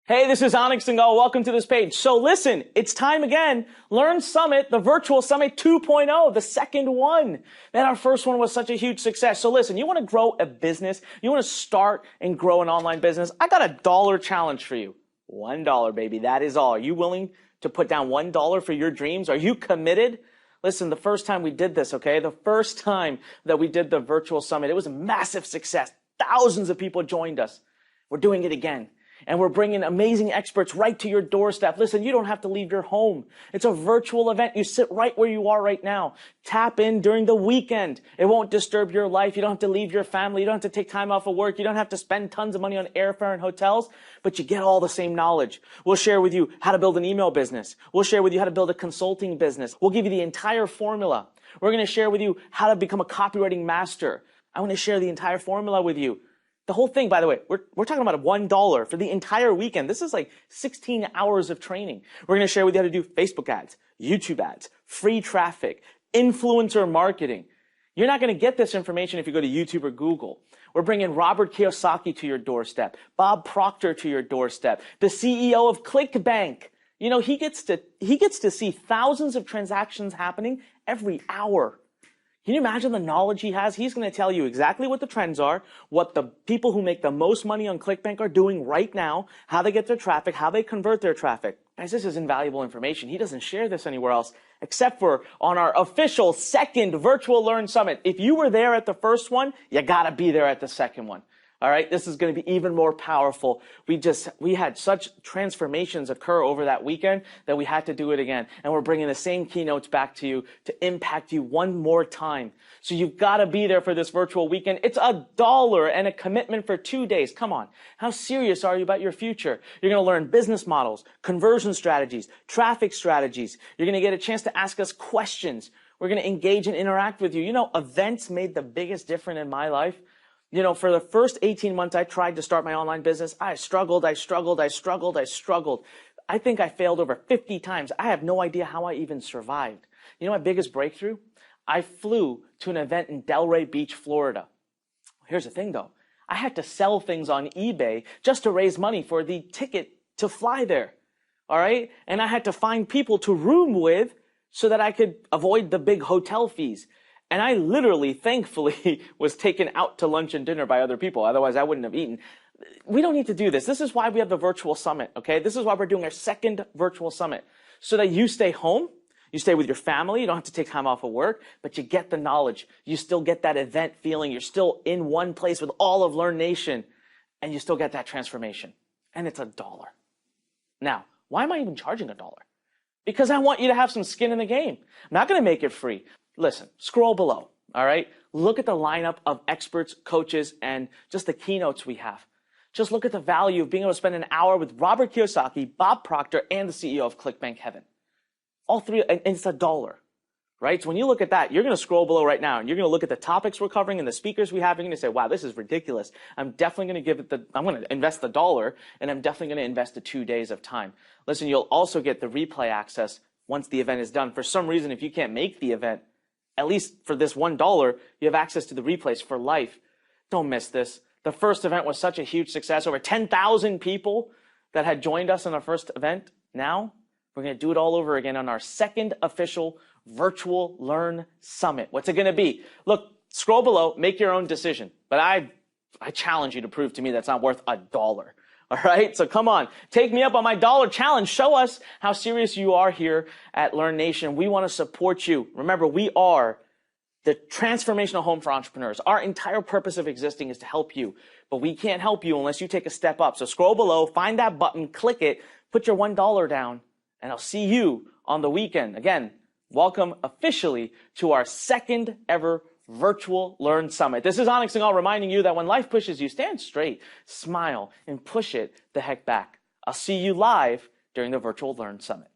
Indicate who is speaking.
Speaker 1: Hey, this is Anik Singal. Welcome to this page. So listen, it's time again. Lurn Summit, the virtual summit 2.0, the second one. Man, our first one was such a huge success. So listen, you want to grow a business? You want to start and grow an online business? I got a $1 challenge for you. $1, baby. That is all. Are you willing to put down $1 for your dreams? Are you committed? Listen, the first time we did this, okay? The first time that we did the virtual summit, it was a massive success. Thousands of people joined us. We're doing it again. And we're bringing amazing experts right to your doorstep. Listen, you don't have to leave your home. It's a virtual event. You sit right where you are right now. Tap in during the weekend. It won't disturb your life. You don't have to leave your family. You don't have to take time off of work. You don't have to spend tons of money on airfare and hotels, but you get all the same knowledge. We'll share with you how to build an email business. We'll share with you how to build a consulting business. We'll give you the entire formula. We're going to share with you how to become a copywriting master. I want to share the entire formula with you. The whole thing, by the way, we're talking about $1 for the entire weekend. This is like 16 hours of training. We're going to share with you how to do Facebook ads, YouTube ads, free traffic, influencer marketing. You're not going to get this information if you go to YouTube or Google. We're bringing Robert Kiyosaki to your doorstep, Bob Proctor to your doorstep, the CEO of ClickBank. You know, he gets to see thousands of transactions happening every hour. Can you imagine the knowledge he has? He's going to tell you exactly what the trends are, what the people who make the most money on ClickBank are doing right now, how they get their traffic, how they convert their traffic. Guys, this is invaluable information. He doesn't share this anywhere else except for on our official second virtual Lurn Summit. If you were there at the first one, you got to be there at the second one. All right, this is going to be even more powerful. We had such transformations occur over that weekend that we had to do it again. And we're bringing the same keynotes back to you to impact you one more time. So you've got to be there for this virtual weekend. It's $1 and a commitment for 2 days. Come on. How serious are you about your future? You're going to learn business models, conversion strategies, traffic strategies. You're going to get a chance to ask us questions. We're going to engage and interact with you. You know, events made the biggest difference in my life. You know, for the first 18 months I tried to start my online business, I struggled. I think I failed over 50 times. I have no idea how I even survived. You know my biggest breakthrough? I flew to an event in Delray Beach, Florida. Here's the thing though. I had to sell things on eBay just to raise money for the ticket to fly there. All right? And I had to find people to room with so that I could avoid the big hotel fees. And I literally, thankfully, was taken out to lunch and dinner by other people. Otherwise, I wouldn't have eaten. We don't need to do this. This is why we have the virtual summit, okay? This is why we're doing our second virtual summit. So that you stay home, you stay with your family, you don't have to take time off of work, but you get the knowledge. You still get that event feeling. You're still in one place with all of Learn Nation, and you still get that transformation. And it's $1. Now, why am I even charging $1? Because I want you to have some skin in the game. I'm not going to make it free. Listen, scroll below, all right? Look at the lineup of experts, coaches, and just the keynotes we have. Just look at the value of being able to spend an hour with Robert Kiyosaki, Bob Proctor, and the CEO of ClickBank Heaven. All three, and it's $1, right? So when you look at that, you're going to scroll below right now, and you're going to look at the topics we're covering and the speakers we have, and you're going to say, wow, this is ridiculous. I'm definitely going to I'm going to invest the $1, and I'm definitely going to invest the 2 days of time. Listen, you'll also get the replay access once the event is done. For some reason, if you can't make the event, at least for this $1, you have access to the replays for life. Don't miss this. The first event was such a huge success. Over 10,000 people that had joined us in our first event. Now, we're going to do it all over again on our second official virtual Lurn Summit. What's it going to be? Look, scroll below, make your own decision. But I challenge you to prove to me that's not worth $1. All right, so come on, take me up on my $1 challenge. Show us how serious you are here at Learn Nation. We want to support you. Remember, we are the transformational home for entrepreneurs. Our entire purpose of existing is to help you, but we can't help you unless you take a step up. So scroll below, find that button, click it, put your $1 down, and I'll see you on the weekend. Again, welcome officially to our second ever virtual Lurn Summit. This is Anik Singal reminding you that when life pushes you, stand straight, smile, and push it the heck back. I'll see you live during the virtual Lurn Summit.